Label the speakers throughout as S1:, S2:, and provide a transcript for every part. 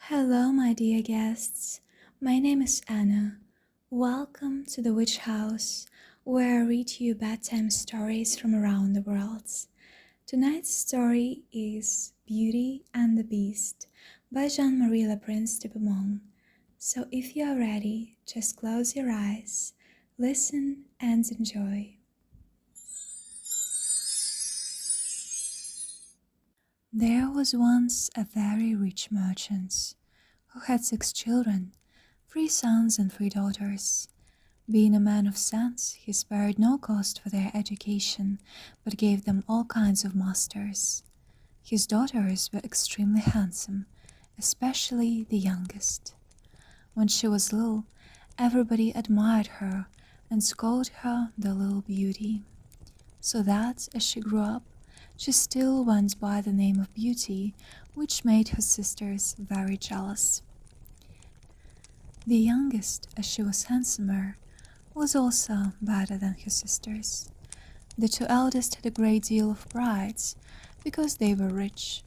S1: Hello, my dear guests. My name is Anna. Welcome to the Witch House, where I read you bedtime stories from around the world. Tonight's story is Beauty and the Beast by Jeanne-Marie LePrince de Beaumont. So if you are ready, just close your eyes, listen and enjoy. There was once a very rich merchant who had 6 children, 3 sons and 3 daughters. Being a man of sense, he spared no cost for their education, but gave them all kinds of masters. His daughters were extremely handsome, especially the youngest. When she was little, everybody admired her and called her the little beauty, so that as she grew up, she still went by the name of Beauty, which made her sisters very jealous. The youngest, as she was handsomer, was also better than her sisters. The 2 eldest had a great deal of pride, because they were rich.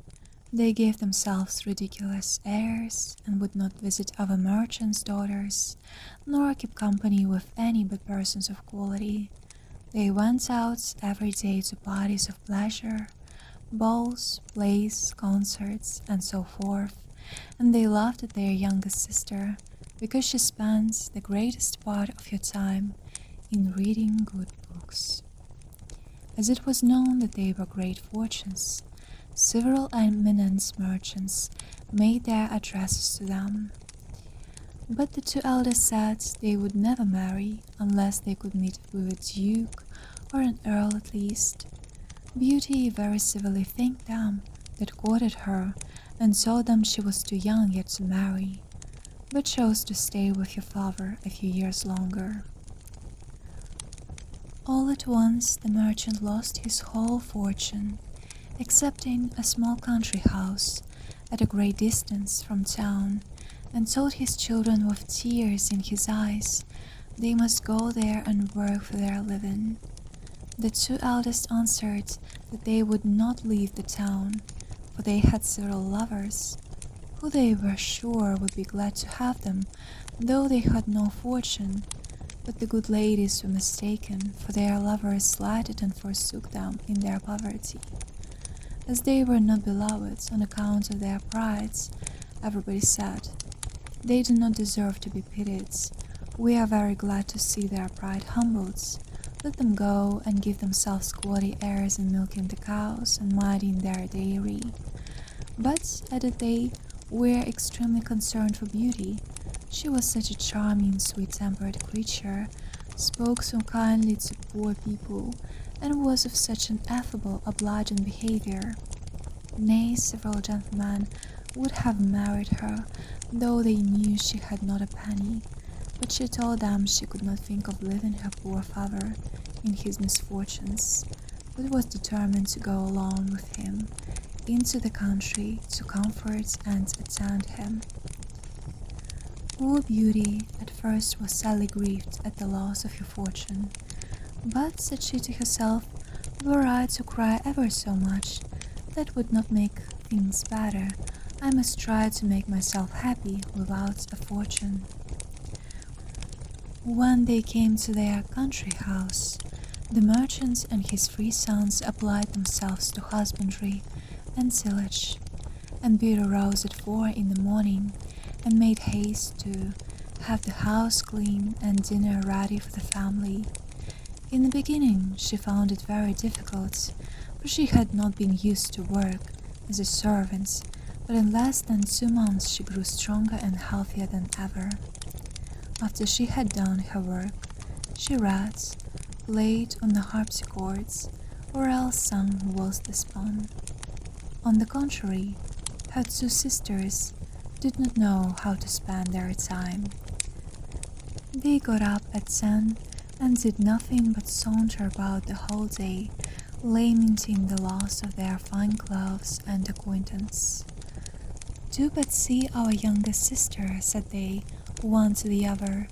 S1: They gave themselves ridiculous airs, and would not visit other merchants' daughters, nor keep company with any but persons of quality. They went out every day to parties of pleasure, balls, plays, concerts, and so forth, and they laughed at their youngest sister, because she spent the greatest part of her time in reading good books. As it was known that they were great fortunes, several eminent merchants made their addresses to them. But the 2 eldest said they would never marry unless they could meet with a duke or an earl at least. Beauty very civilly thanked them that courted her and told them she was too young yet to marry, but chose to stay with her father a few years longer. All at once the merchant lost his whole fortune, excepting a small country house at a great distance from town, and told his children with tears in his eyes they must go there and work for their living. The 2 eldest answered that they would not leave the town, for they had several lovers, who they were sure would be glad to have them, though they had no fortune. But the good ladies were mistaken, for their lovers slighted and forsook them in their poverty. As they were not beloved on account of their pride, everybody said, "They do not deserve to be pitied. We are very glad to see their pride humbled. Let them go and give themselves quality airs in milking the cows and minding their dairy." But, added they, we are extremely concerned for Beauty. She was such a charming, sweet-tempered creature, spoke so kindly to poor people, and was of such an affable, obliging behavior. Nay, several gentlemen would have married her, though they knew she had not a penny, but she told them she could not think of leaving her poor father in his misfortunes, but was determined to go along with him into the country to comfort and attend him. Poor Beauty at first was sadly grieved at the loss of her fortune, but, said she to herself, were I to cry ever so much, that would not make things better. I must try to make myself happy without a fortune. When they came to their country house, the merchant and his 3 sons applied themselves to husbandry and tillage, and Beauty rose at 4 in the morning and made haste to have the house clean and dinner ready for the family. In the beginning she found it very difficult, for she had not been used to work as a servant, but in less than 2 months she grew stronger and healthier than ever. After she had done her work, she read, played on the harpsichords, or else sung whilst they spun. On the contrary, her 2 sisters did not know how to spend their time. They got up at 10 and did nothing but saunter about the whole day, lamenting the loss of their fine clothes and acquaintance. "Do but see our youngest sister," said they, one to the other.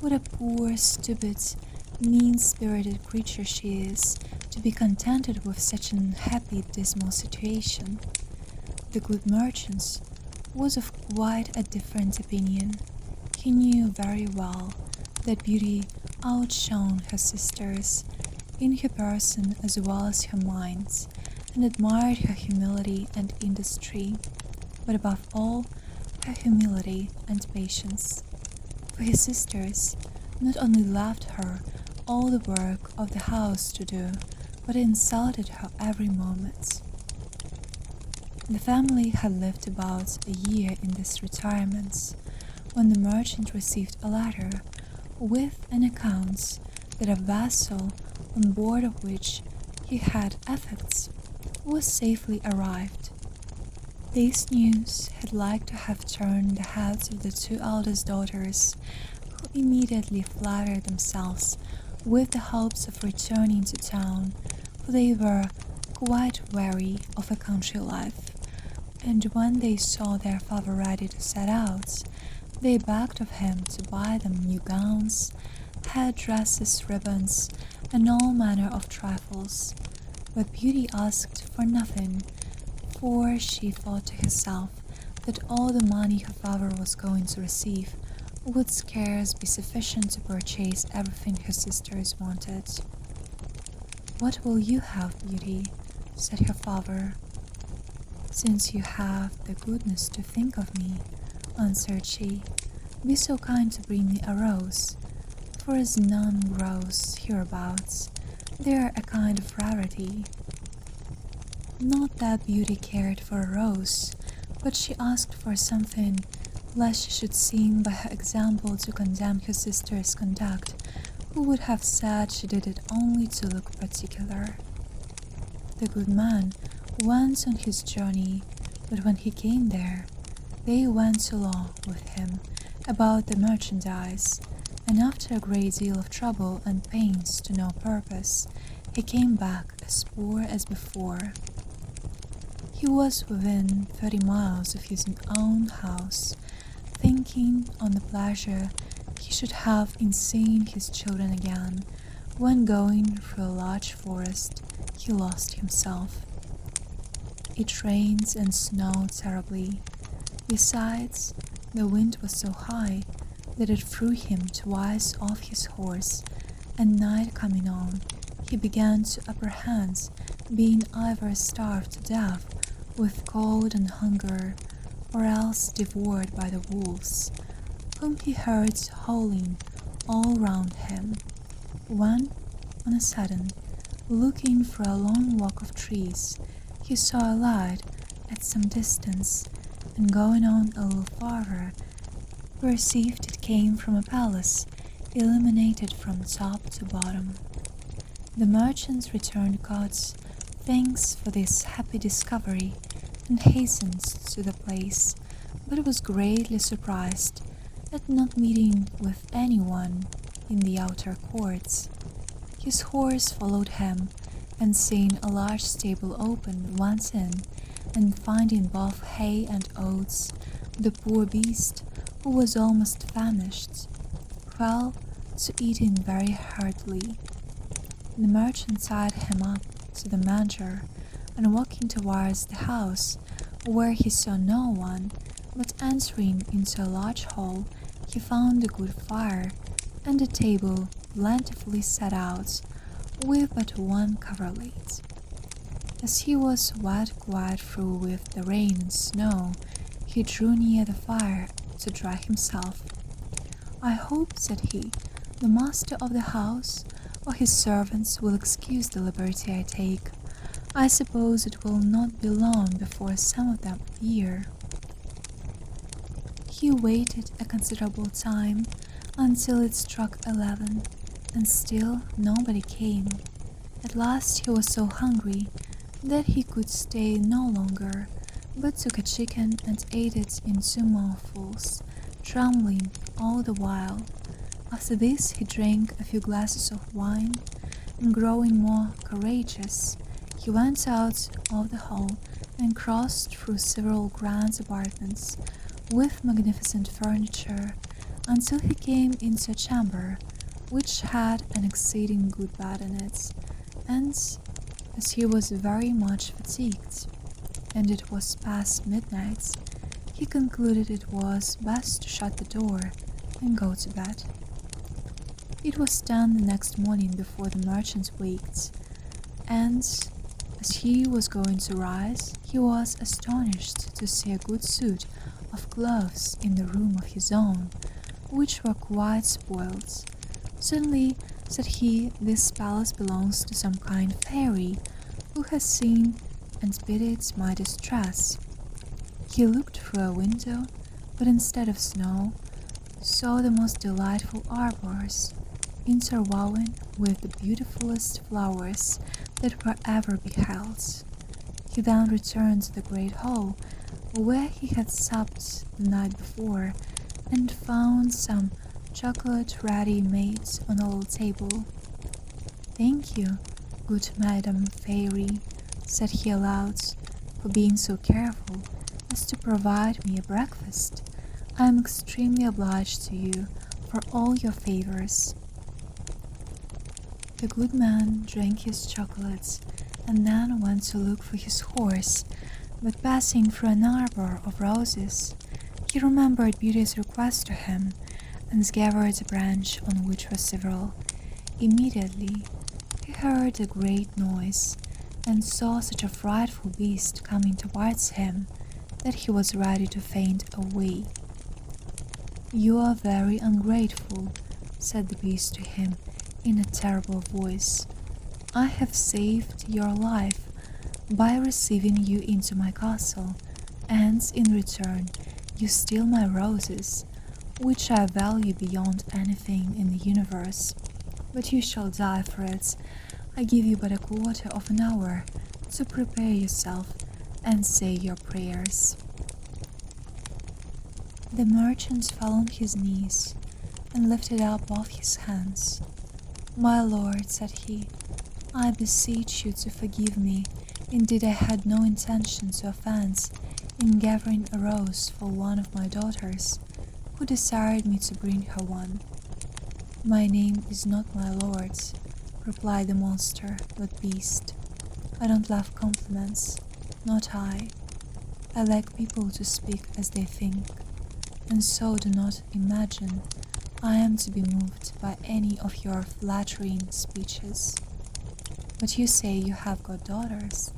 S1: "What a poor, stupid, mean-spirited creature she is, to be contented with such an unhappy, dismal situation." The good merchants, was of quite a different opinion. He knew very well that Beauty outshone her sisters in her person as well as her minds, and admired her humility and industry, but above all, her humility and patience. For his sisters not only left her all the work of the house to do, but insulted her every moment. The family had lived about a year in this retirement when the merchant received a letter with an account that a vessel on board of which he had effects was safely arrived. This news had like to have turned the heads of the two eldest daughters, who immediately flattered themselves with the hopes of returning to town, for they were quite weary of a country life, and when they saw their father ready to set out, they begged of him to buy them new gowns, head dresses, ribbons, and all manner of trifles. But Beauty asked for nothing, for she thought to herself that all the money her father was going to receive would scarce be sufficient to purchase everything her sisters wanted. "What will you have, Beauty?" said her father. "Since you have the goodness to think of me," answered she, "be so kind to bring me a rose, for as none grows hereabouts, they are a kind of rarity." Not that Beauty cared for a rose, but she asked for something lest she should seem by her example to condemn her sister's conduct, who would have said she did it only to look particular. The good man went on his journey, but when he came there, they went to law with him about the merchandise, and after a great deal of trouble and pains to no purpose, he came back as poor as before. He was within 30 miles of his own house, thinking on the pleasure he should have in seeing his children again, when going through a large forest he lost himself. It rained and snowed terribly. Besides, the wind was so high that it threw him twice off his horse, and night coming on, he began to apprehend being either starved to death with cold and hunger, or else devoured by the wolves, whom he heard howling all round him, when, on a sudden, looking through a long walk of trees, he saw a light at some distance, and going on a little farther, perceived it came from a palace illuminated from top to bottom. The merchant returned God's thanks for this happy discovery and hastened to the place, but was greatly surprised at not meeting with anyone in the outer courts. His horse followed him, and seeing a large stable open, went in, and finding both hay and oats, the poor beast, who was almost famished, fell to eating very heartily. The merchant tied him up to the manger, and walking towards the house, where he saw no one, but entering into a large hall, he found a good fire, and a table plentifully set out, with but one coverlet. As he was wet quite through with the rain and snow, he drew near the fire to dry himself. "I hope," said he, "the master of the house or his servants will excuse the liberty I take. I suppose it will not be long before some of them appear." He waited a considerable time, until it struck 11, and still nobody came. At last he was so hungry that he could stay no longer, but took a chicken and ate it in 2 mouthfuls, trembling all the while. After this he drank a few glasses of wine, and growing more courageous, he went out of the hall and crossed through several grand apartments with magnificent furniture, until he came into a chamber which had an exceeding good bed in it, and as he was very much fatigued, and it was past midnight, he concluded it was best to shut the door and go to bed. It was 10 the next morning before the merchant waked, and as he was going to rise, he was astonished to see a good suit of clothes in the room of his own, which were quite spoiled. Suddenly, said he, this palace belongs to some kind fairy, who has seen and pitied my distress. He looked through a window, but instead of snow, saw the most delightful arbors, interwoven with the beautifulest flowers that were ever beheld. He then returned to the great hall, where he had supped the night before, and found some chocolate ready made on a little table. "Thank you, good Madam Fairy," said he aloud, "for being so careful as to provide me a breakfast. I am extremely obliged to you for all your favors." The good man drank his chocolates and then went to look for his horse, but passing through an arbor of roses, he remembered Beauty's request to him, and gathered a branch on which were several. Immediately he heard a great noise, and saw such a frightful beast coming towards him that he was ready to faint away. "You are very ungrateful," said the beast to him in a terrible voice. "I have saved your life by receiving you into my castle, and in return you steal my roses, which I value beyond anything in the universe. But you shall die for it. I give you but a quarter of an hour to prepare yourself and say your prayers." The merchant fell on his knees and lifted up both his hands. "My lord," said he, "I beseech you to forgive me. Indeed, I had no intention to offend in gathering a rose for one of my daughters, who desired me to bring her one." "My name is not my lord's," replied the monster, "but beast. I don't love compliments, not I. I like people to speak as they think, and so do not imagine I am to be moved by any of your flattering speeches. But you say you have got daughters.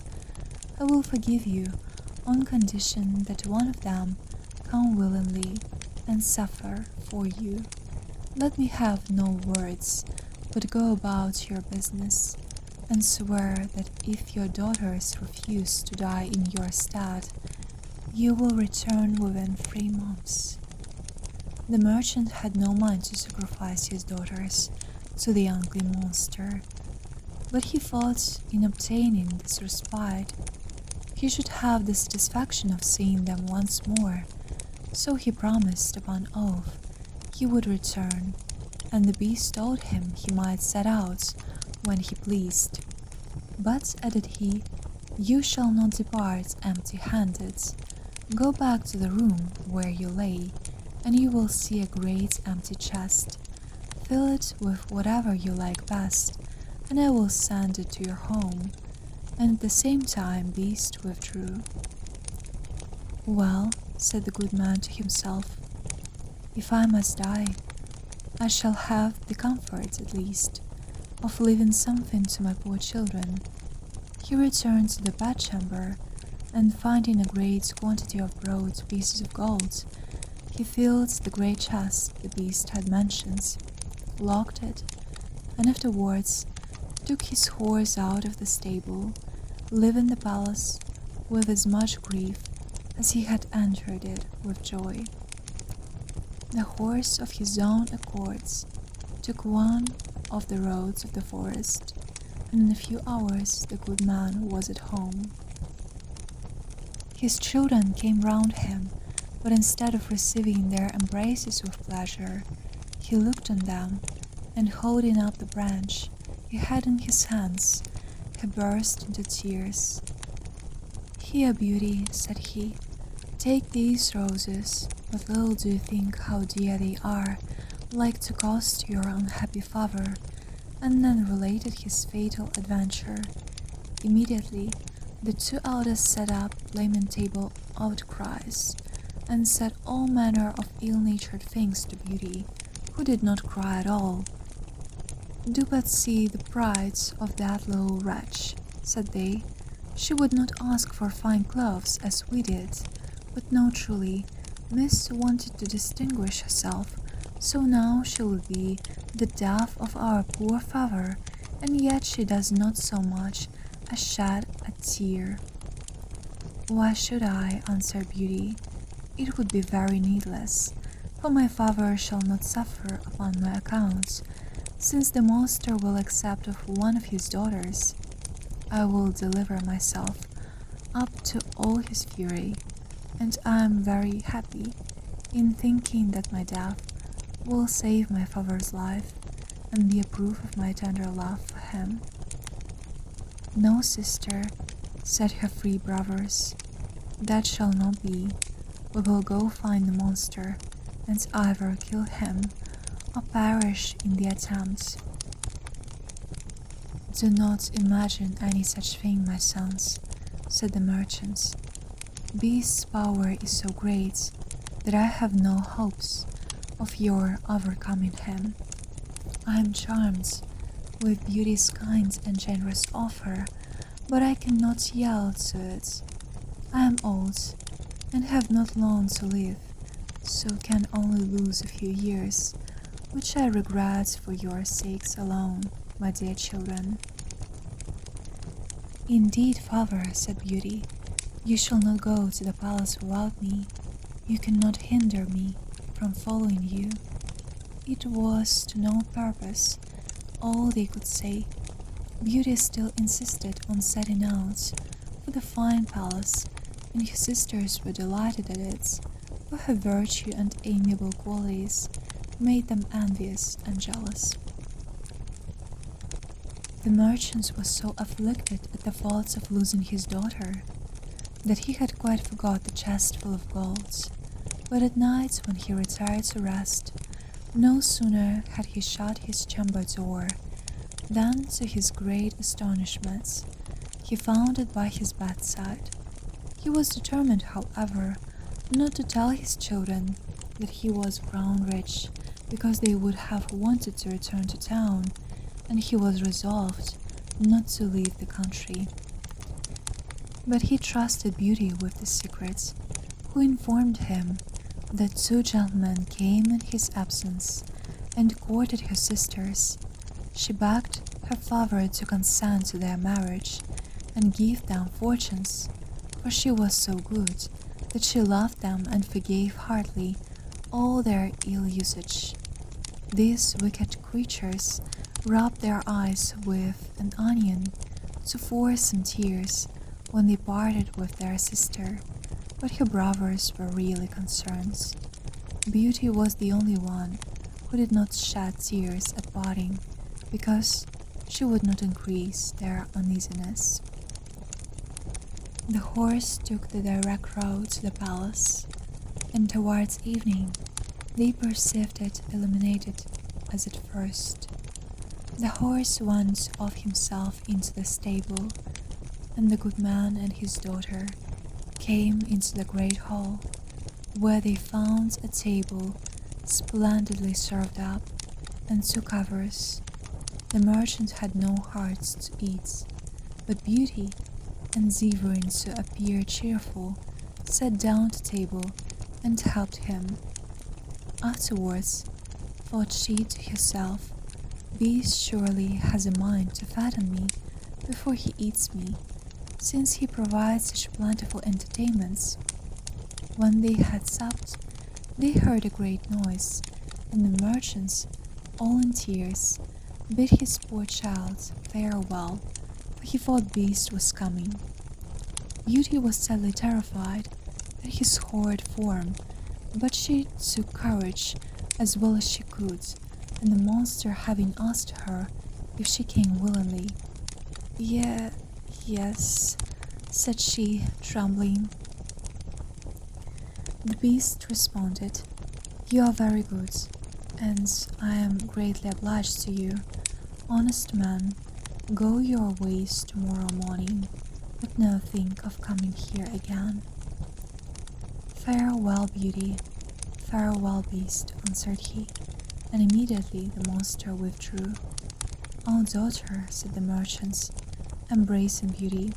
S1: I will forgive you on condition that one of them come willingly and suffer for you. Let me have no words, but go about your business, and swear that if your daughters refuse to die in your stead, you will return within 3 months." The merchant had no mind to sacrifice his daughters to the ugly monster, but he thought in obtaining this respite, he should have the satisfaction of seeing them once more, so he promised upon oath he would return, and the beast told him he might set out when he pleased. "But," added he, "you shall not depart empty-handed. Go back to the room where you lay, and you will see a great empty chest. Fill it with whatever you like best, and I will send it to your home." And at the same time beast withdrew. "Well," said the good man to himself, "if I must die, I shall have the comfort, at least, of leaving something to my poor children." He returned to the bedchamber, and finding a great quantity of broad pieces of gold, he filled the great chest the beast had mentioned, locked it, and afterwards took his horse out of the stable, leaving the palace with as much grief as he had entered it with joy. The horse of his own accords took one of the roads of the forest, and in a few hours the good man was at home. His children came round him, but instead of receiving their embraces with pleasure, he looked on them, and holding up the branch he had in his hands, he burst into tears. "Here, Beauty," said he, "take these roses, but little do you think how dear they are, like to cost your unhappy father," and then related his fatal adventure. Immediately, the 2 eldest set up lamentable outcries, and said all manner of ill-natured things to Beauty, who did not cry at all. "Do but see the pride of that little wretch," said they. "She would not ask for fine clothes as we did, but no, truly, Miss wanted to distinguish herself, so now she will be the death of our poor father, and yet she does not so much as shed a tear." "Why should I?" answered Beauty. "It would be very needless, for my father shall not suffer upon my account, since the monster will accept of one of his daughters. I will deliver myself up to all his fury, and I am very happy in thinking that my death will save my father's life and be a proof of my tender love for him." "No, sister," said her three brothers, "that shall not be. We will go find the monster, and either kill him or perish in the attempt." "Do not imagine any such thing, my sons," said the merchants. "Beast's power is so great that I have no hopes of your overcoming him. I am charmed with Beauty's kind and generous offer, but I cannot yield to it. I am old and have not long to live, so can only lose a few years, which I regret for your sakes alone, my dear children." "Indeed, father," said Beauty, "you shall not go to the palace without me. You cannot hinder me from following you." It was to no purpose all they could say. Beauty still insisted on setting out for the fine palace, and her sisters were delighted at it, for her virtue and amiable qualities made them envious and jealous. The merchant was so afflicted at the thoughts of losing his daughter that he had quite forgot the chest full of gold. But at night, when he retired to rest, no sooner had he shut his chamber door than, to his great astonishment, he found it by his bedside. He was determined, however, not to tell his children that he was grown rich, because they would have wanted to return to town, and he was resolved not to leave the country. But he trusted Beauty with the secret, who informed him that two gentlemen came in his absence and courted her sisters. She begged her father to consent to their marriage and give them fortunes, for she was so good that she loved them and forgave heartily all their ill usage. These wicked creatures rubbed their eyes with an onion to force some tears when they parted with their sister, but her brothers were really concerned. Beauty was the only one who did not shed tears at parting, because she would not increase their uneasiness. The horse took the direct road to the palace, and towards evening they perceived it illuminated as at first. The horse went of himself into the stable, and the good man and his daughter came into the great hall, where they found a table splendidly served up and two covers. The merchant had no heart to eat, but Beauty, endeavoring to appear cheerful, sat down to table and helped him. Afterwards, thought she to herself, "Beast surely has a mind to fatten me before he eats me, since he provides such plentiful entertainments." When they had supped, they heard a great noise, and the merchant, all in tears, bid his poor child farewell, for he thought Beast was coming. Beauty was sadly terrified at his horrid form, but she took courage as well as she could, and the monster having asked her if she came willingly, Yes," said she, trembling. The Beast responded, "You are very good, and I am greatly obliged to you. Honest man, go your ways tomorrow morning, but never think of coming here again." "Farewell, Beauty, farewell, Beast," answered he, and immediately the monster withdrew. "Oh, daughter," said the merchants, embracing Beauty,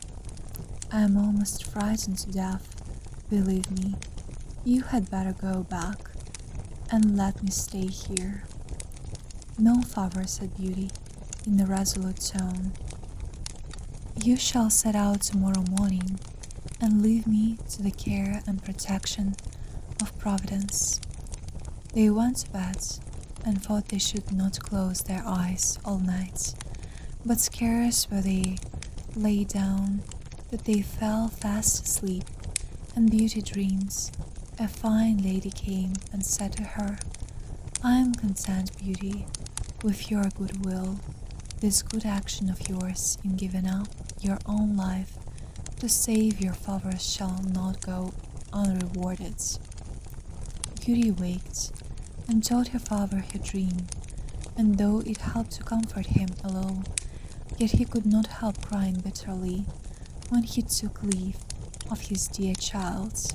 S1: "I am almost frightened to death. Believe me, you had better go back and let me stay here." "No, father," said Beauty, in a resolute tone. "You shall set out tomorrow morning and leave me to the care and protection of Providence." They went to bed and thought they should not close their eyes all night, but scarce were they lay down that they fell fast asleep, and Beauty dreams a fine lady came and said to her, "I am content, Beauty, with your good will. This good action of yours in giving up your own life to save your father shall not go unrewarded." Beauty waked and told her father her dream, and though it helped to comfort him a little, yet he could not help crying bitterly when he took leave of his dear child.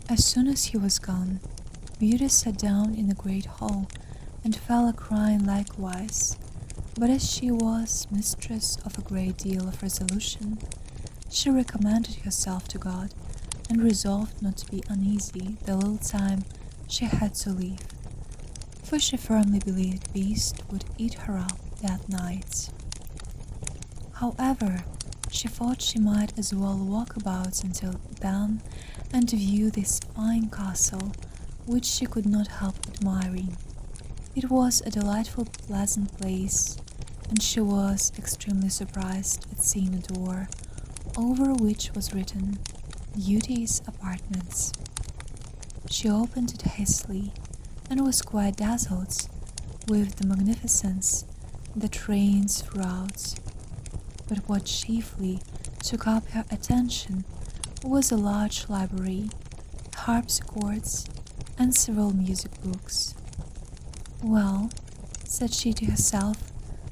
S1: As soon as he was gone, Beauty sat down in the great hall and fell a-crying likewise, but as she was mistress of a great deal of resolution, she recommended herself to God and resolved not to be uneasy the little time she had to live, for she firmly believed Beast would eat her up that night. However, she thought she might as well walk about until then and view this fine castle, which she could not help admiring. It was a delightful, pleasant place, and she was extremely surprised at seeing a door, over which was written, "Beauty's Apartments." She opened it hastily, and was quite dazzled with the magnificence that reigns throughout. But what chiefly took up her attention was a large library, harpsichords, and several music books. "Well," said she to herself,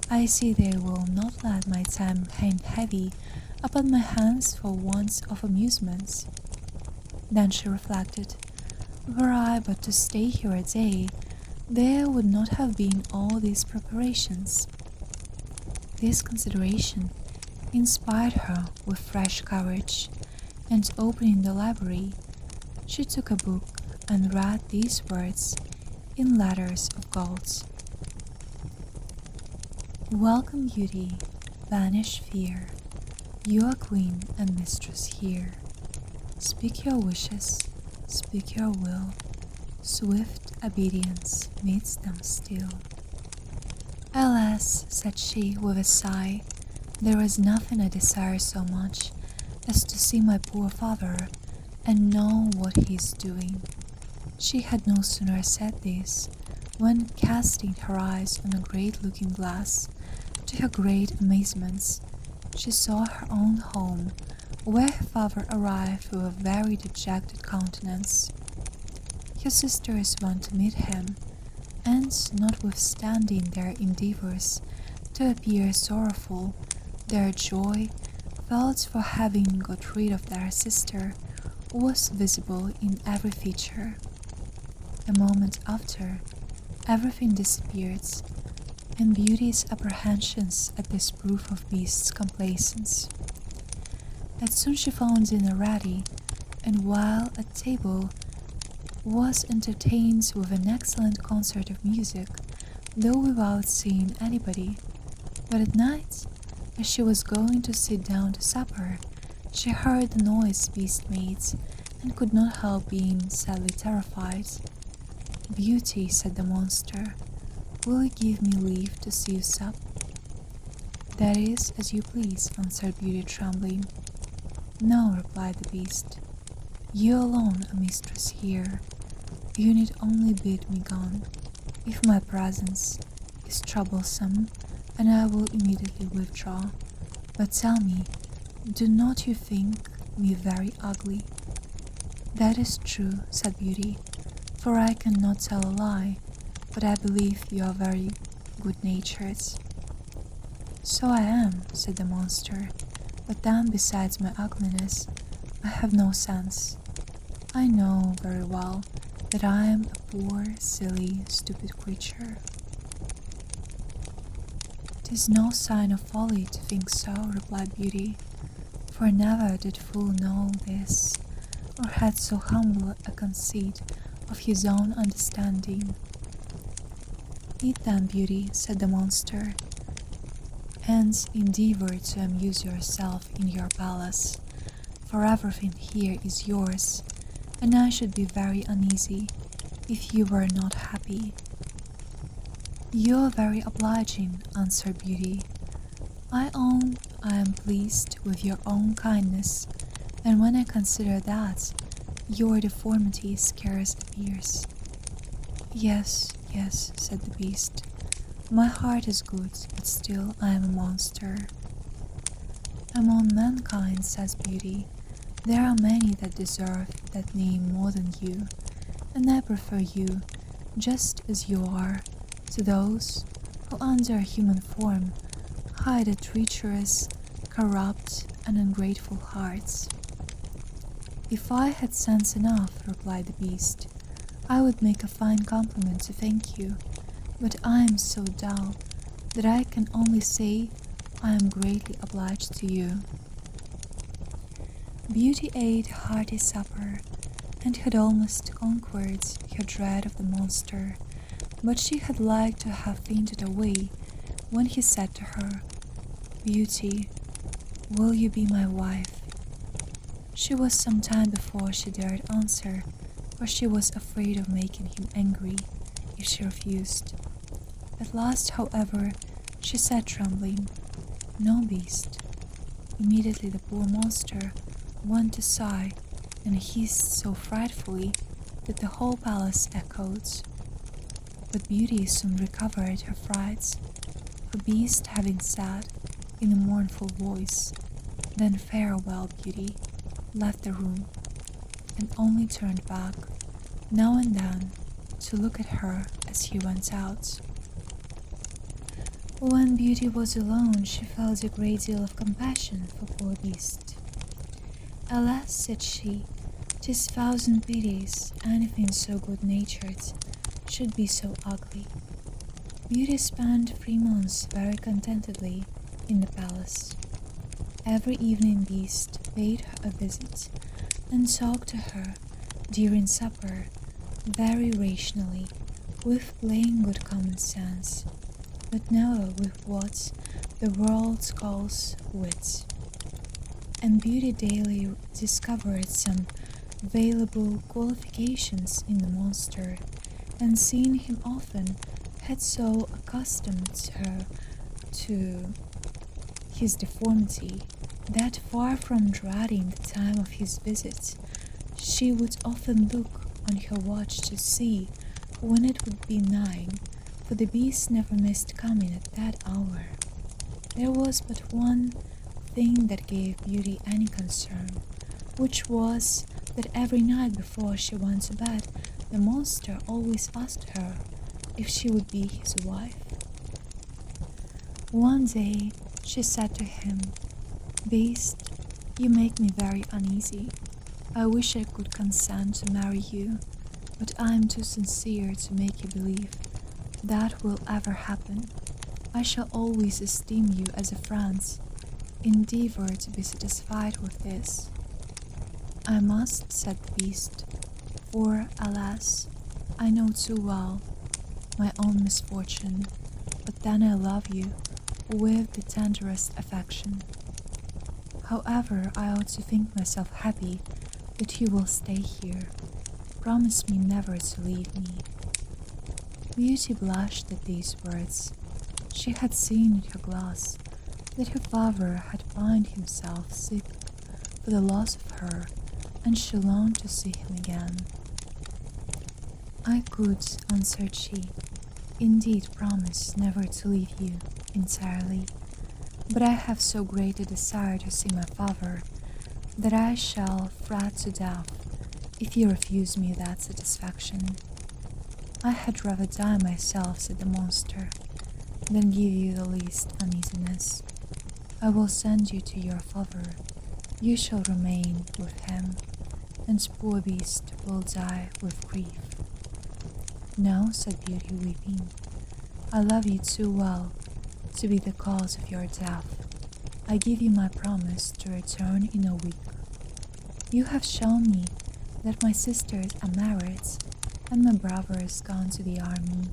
S1: "I see they will not let my time hang heavy upon my hands for want of amusements." Then she reflected, "Were I but to stay here a day, there would not have been all these preparations." This consideration inspired her with fresh courage, and opening the library, she took a book and read these words in letters of gold: "Welcome, Beauty, banish fear. You are queen and mistress here. Speak your wishes, speak your will. Swift obedience meets them still." "Alas," said she with a sigh, "there is nothing I desire so much as to see my poor father and know what he is doing." She had no sooner said this when, casting her eyes on a great looking-glass, to her great amazement, she saw her own home, where her father arrived with a very dejected countenance. Her sisters went to meet him, and, notwithstanding their endeavours to appear sorrowful, their joy, felt for having got rid of their sister, was visible in every feature. A moment after, everything disappeared, and Beauty's apprehensions at this proof of Beast's complaisance. As soon she found dinner ready, and while at table was entertained with an excellent concert of music, though without seeing anybody. But at night, as she was going to sit down to supper, she heard the noise Beast made, and could not help being sadly terrified. "Beauty," said the monster, "will you give me leave to see you sup?" "That is as you please," answered Beauty, trembling. "No," replied the Beast, "you alone are mistress here. You need only bid me gone, if my presence is troublesome, and I will immediately withdraw. But tell me, do not you think me very ugly?" "That is true," said Beauty, "for I cannot tell a lie, but I believe you are very good-natured." "So I am," said the monster, "but then besides my ugliness, I have no sense. I know very well that I am a poor, silly, stupid creature. 'Tis no sign of folly to think so, replied Beauty, for never did fool know this, or had so humble a conceit of his own understanding. Eat then, Beauty, said the monster, and endeavor to amuse yourself in your palace, for everything here is yours, and I should be very uneasy if you were not happy. You are very obliging, answered Beauty. I own I am pleased with your own kindness, and when I consider that, your deformity scarce appears. Yes, yes, said the beast. My heart is good, but still I am a monster. Among mankind, says Beauty, there are many that deserve that name more than you, and I prefer you, just as you are, to those who under a human form hide a treacherous, corrupt, and ungrateful hearts. If I had sense enough, replied the beast, I would make a fine compliment to thank you, but I am so dull that I can only say I am greatly obliged to you. Beauty ate a hearty supper, and had almost conquered her dread of the monster, but she had liked to have fainted away when he said to her, Beauty, will you be my wife? She was some time before she dared answer, for she was afraid of making him angry if she refused. At last, however, she said trembling, No, beast. Immediately the poor monster went to sigh and hissed so frightfully that the whole palace echoed. But Beauty soon recovered her frights, the beast having said in a mournful voice, Then farewell, Beauty, left the room, and only turned back, now and then, to look at her as he went out. When Beauty was alone, she felt a great deal of compassion for poor beast. Alas, said she, 'tis thousand pities anything so good-natured should be so ugly. Beauty spent 3 months very contentedly in the palace. Every evening Beast paid her a visit and talked to her during supper very rationally, with plain good common sense, but never with what the world calls wit. And Beauty daily discovered some valuable qualifications in the monster, and seeing him often had so accustomed her to his deformity that, far from dreading the time of his visit, she would often look on her watch to see when it would be 9, for the beast never missed coming at that hour. There was but one thing that gave Beauty any concern, which was that every night before she went to bed, the monster always asked her if she would be his wife. One day she said to him, Beast, you make me very uneasy. I wish I could consent to marry you, but I am too sincere to make you believe that will ever happen. I shall always esteem you as a friend. Endeavor to be satisfied with this. I must, said the beast, for, alas, I know too well my own misfortune, but then I love you with the tenderest affection. However, I ought to think myself happy that you will stay here. Promise me never to leave me. Beauty blushed at these words. She had seen in her glass that her father had pined himself sick for the loss of her, and she longed to see him again. I could, answered she, indeed promise never to leave you entirely, but I have so great a desire to see my father that I shall fret to death if you refuse me that satisfaction. I had rather die myself, said the monster, than give you the least uneasiness. I will send you to your father. You shall remain with him, and poor beast will die with grief." "No," said Beauty, weeping. "I love you too well to be the cause of your death. I give you my promise to return in a week. You have shown me that my sisters are married and my brother is gone to the army.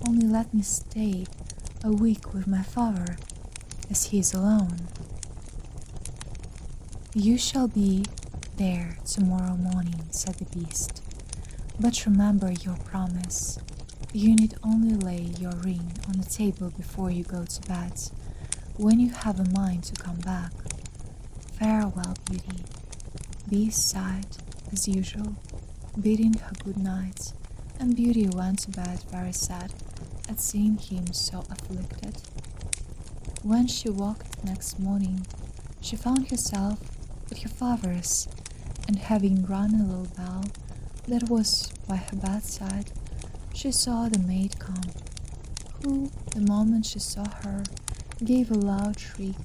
S1: Only let me stay a week with my father, as he is alone." "You shall be there tomorrow morning," said the beast. "But remember your promise. You need only lay your ring on the table before you go to bed, when you have a mind to come back. Farewell, Beauty." Beast sighed, as usual, bidding her good night, and Beauty went to bed very sad at seeing him so afflicted. When she woke next morning, she found herself at her father's, and having rung a little bell that was by her bedside, she saw the maid come, who, the moment she saw her, gave a loud shriek,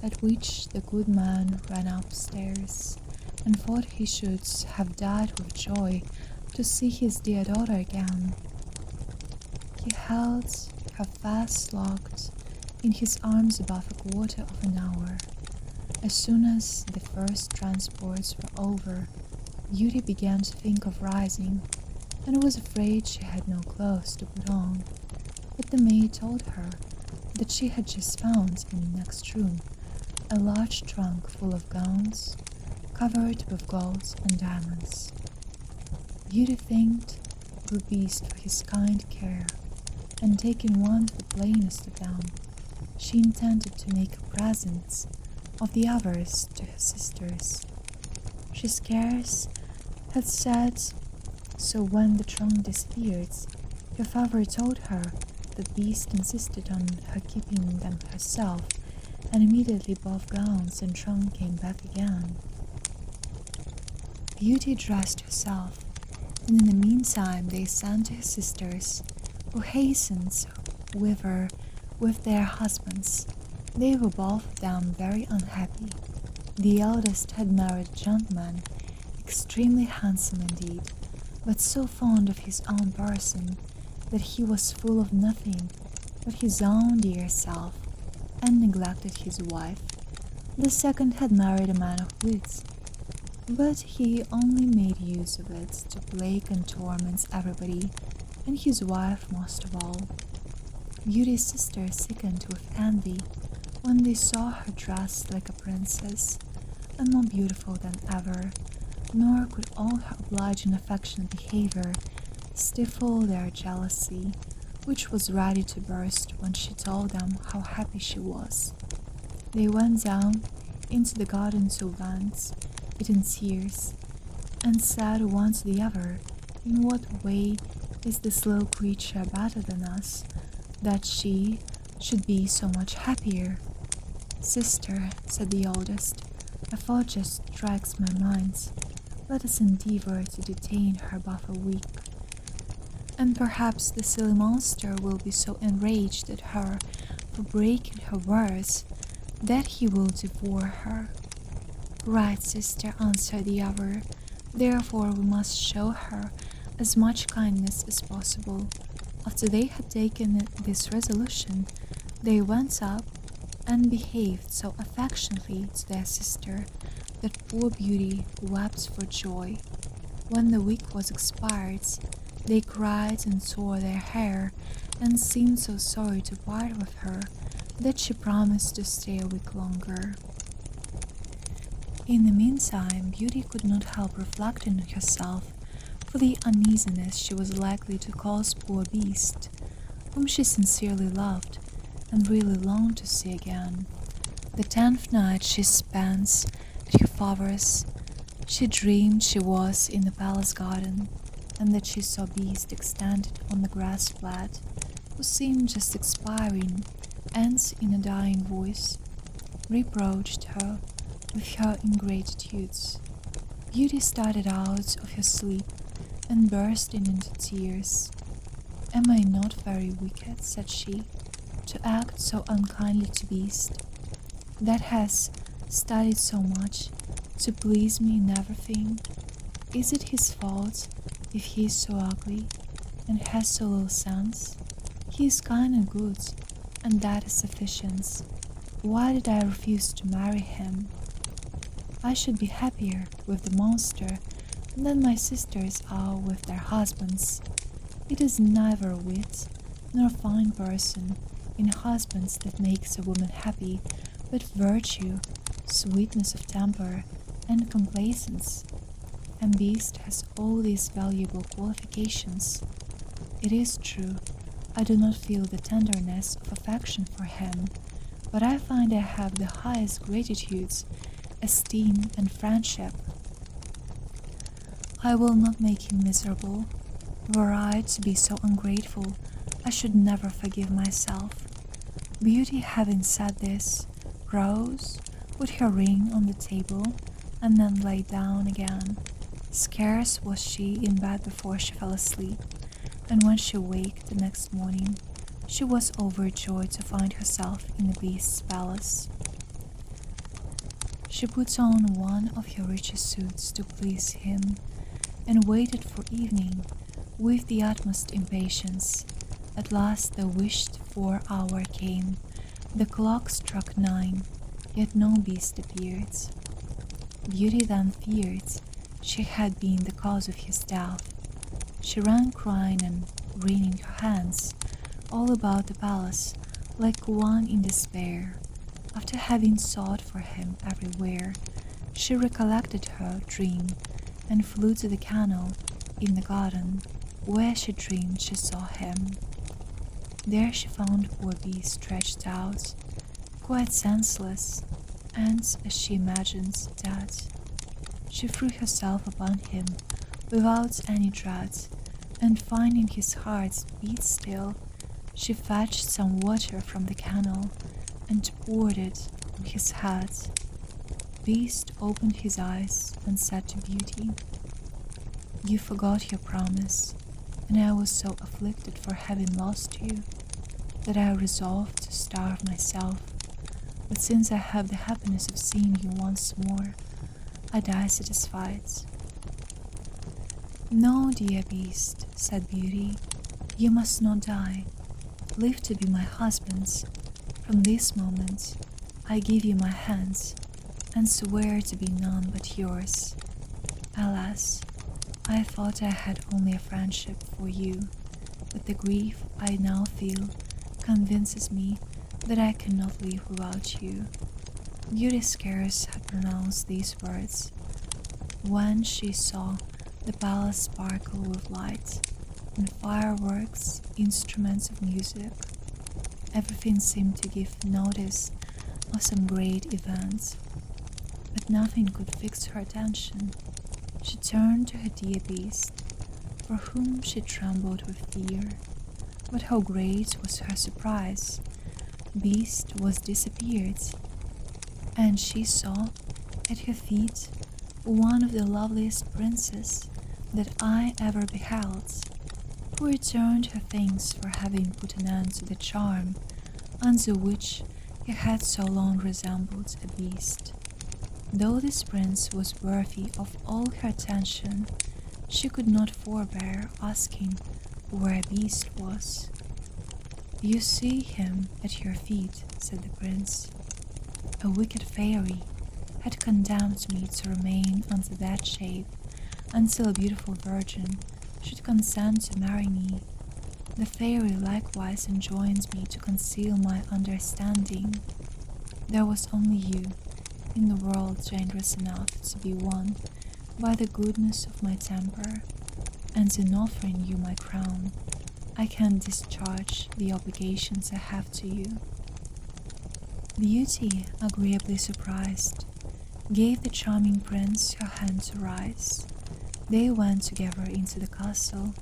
S1: at which the good man ran upstairs, and thought he should have died with joy to see his dear daughter again. He held her fast locked in his arms above a quarter of an hour. As soon as the first transports were over, Beauty began to think of rising, and was afraid she had no clothes to put on. But the maid told her that she had just found in the next room a large trunk full of gowns, covered with gold and diamonds. Beauty thanked the beast for his kind care, and taking one of the plainest of them, she intended to make a present of the others to her sisters. She scarce had said so when the trunk disappeared. Her father told her that Beast insisted on her keeping them herself, and immediately both gowns and trunk came back again. Beauty dressed herself, and in the meantime they sent to her sisters, who hastened with her with their husbands. They were both of them very unhappy. The eldest had married a gentleman, extremely handsome indeed, but so fond of his own person that he was full of nothing but his own dear self, and neglected his wife. The second had married a man of wit, but he only made use of it to plague and torment everybody, and his wife most of all. Beauty's sisters sickened with envy when they saw her dressed like a princess, and more beautiful than ever, nor could all her obliging affectionate behavior stifle their jealousy, which was ready to burst when she told them how happy she was. They went down into the garden to once, in tears, and said one to the other, "In what way is this little creature better than us, that she should be so much happier?" "Sister," said the oldest, "a thought just strikes my mind. Let us endeavor to detain her but a week, and perhaps the silly monster will be so enraged at her for breaking her words that he will devour her." "Right, sister," answered the other. "Therefore we must show her as much kindness as possible." After they had taken this resolution, they went up and behaved so affectionately to their sister that poor Beauty wept for joy. When the week was expired, they cried and tore their hair, and seemed so sorry to part with her that she promised to stay a week longer. In the meantime, Beauty could not help reflecting on herself for the uneasiness she was likely to cause poor Beast, whom she sincerely loved and really longed to see again. The 10th night she spent at her father's, she dreamed she was in the palace garden, and that she saw Beast extended on the grass plat, who seemed just expiring, and in a dying voice reproached her with her ingratitudes. Beauty started out of her sleep and bursting into tears. "Am I not very wicked," said she, "to act so unkindly to Beast, that has studied so much to please me in everything, Is it his fault if he is so ugly and has so little sense? He is kind and good, and that is sufficient. Why did I refuse to marry him? I should be happier with the monster than my sisters are with their husbands. It is neither wit nor fine person in husbands that makes a woman happy, but virtue, sweetness of temper, and complacence. And Beast has all these valuable qualifications. It is true, I do not feel the tenderness of affection for him, but I find I have the highest gratitudes, esteem, and friendship. I will not make him miserable. Were I to be so ungrateful, I should never forgive myself. Beauty, having said this, rose, put her ring on the table, and then lay down again. Scarce was she in bed before she fell asleep, and when she waked the next morning, she was overjoyed to find herself in the Beast's palace. She put on one of her richest suits to please him, and waited for evening with the utmost impatience. At last the wished-for hour came. The clock struck 9, yet no Beast appeared. Beauty then feared she had been the cause of his death. She ran crying and wringing her hands all about the palace like one in despair. After having sought for him everywhere, she recollected her dream and flew to the canal in the garden, where she dreamed she saw him. There she found poor Beast stretched out, quite senseless, and, as she imagined, dead. She threw herself upon him without any dread, and finding his heart beat still, she fetched some water from the canal and poured it on his head. Beast opened his eyes and said to Beauty, "You forgot your promise, and I was so afflicted for having lost you that I resolved to starve myself. But since I have the happiness of seeing you once more, I die satisfied." "No, dear Beast," said Beauty, "you must not die. Live to be my husband. From this moment, I give you my hands, and swear to be none but yours. Alas, I thought I had only a friendship for you, but the grief I now feel convinces me that I cannot live without you." Beauty scarce had pronounced these words when she saw the palace sparkle with light and fireworks, instruments of music. Everything seemed to give notice of some great event, but nothing could fix her attention. She turned to her dear Beast, for whom she trembled with fear. But how great was her surprise! Beast was disappeared, and she saw at her feet one of the loveliest princes that I ever beheld, who returned her thanks for having put an end to the charm under which he had so long resembled a beast. Though this prince was worthy of all her attention, she could not forbear asking where a Beast was. "You see him at your feet," said the prince. "A wicked fairy had condemned me to remain under that shape until a beautiful virgin should consent to marry me. The fairy likewise enjoins me to conceal my understanding. There was only you in the world generous enough to be won by the goodness of my temper, and in offering you my crown, I can discharge the obligations I have to you." Beauty, agreeably surprised, gave the charming prince her hand to rise. They went together into the castle,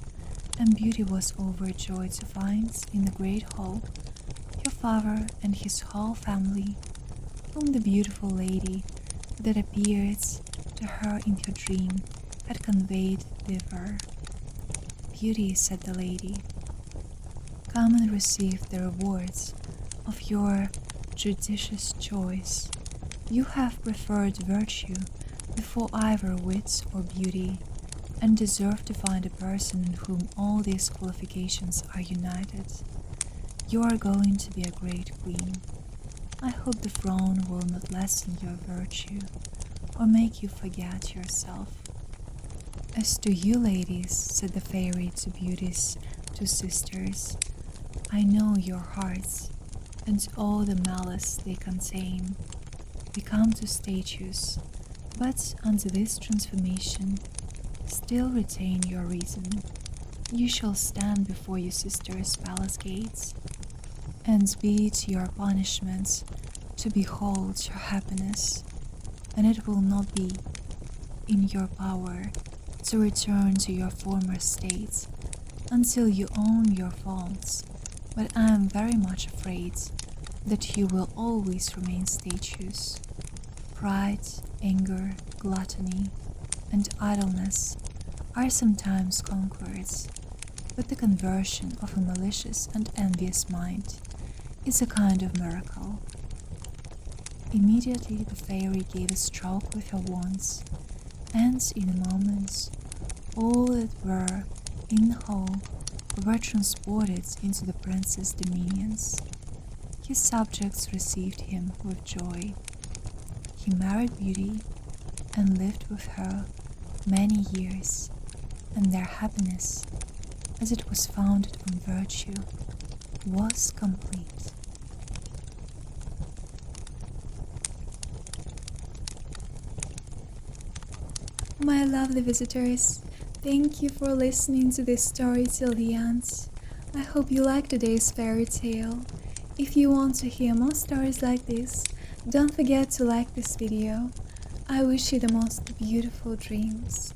S1: and Beauty was overjoyed to find in the great hall her father and his whole family, whom the beautiful lady that appeared to her in her dream had conveyed thither. "Beauty," said the lady, "come and receive the rewards of your judicious choice. You have preferred virtue before either wit or beauty, and deserve to find a person in whom all these qualifications are united. You are going to be a great queen. I hope the throne will not lessen your virtue or make you forget yourself. As to you, ladies, said the fairy to Beauty's two sisters, I know your hearts and all the malice they contain. Become to statues, but under this transformation, still retain your reason. You shall stand before your sister's palace gates, and be it your punishment to behold your happiness, and it will not be in your power to return to your former state until you own your faults, but I am very much afraid that you will always remain statues. Pride, anger, gluttony, and idleness are sometimes conquered, but the conversion of a malicious and envious mind is a kind of miracle. Immediately the fairy gave a stroke with her wands, and in a moment all that were in the hall were transported into the prince's dominions. His subjects received him with joy. He married Beauty and lived with her many years, and their happiness, as it was founded on virtue, was complete. My lovely visitors, thank you for listening to this story till the end. I hope you liked today's fairy tale. If you want to hear more stories like this, don't forget to like this video. I wish you the most beautiful dreams.